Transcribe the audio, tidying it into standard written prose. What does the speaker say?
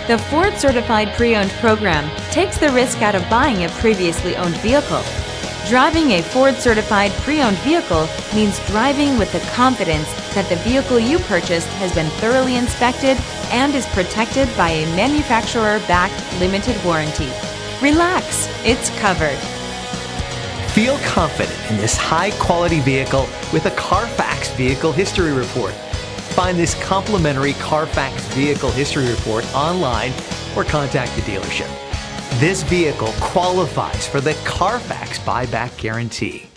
The Ford Certified Pre-Owned program takes the risk out of buying a previously owned vehicle. Driving a Ford Certified Pre-Owned vehicle means driving with the confidence that the vehicle you purchased has been thoroughly inspected and is protected by a manufacturer-backed limited warranty. Relax, it's covered. Feel confident in this high-quality vehicle with a Carfax Vehicle History Report. Find this complimentary Carfax Vehicle History Report online or contact the dealership. This vehicle qualifies for the Carfax Buyback Guarantee.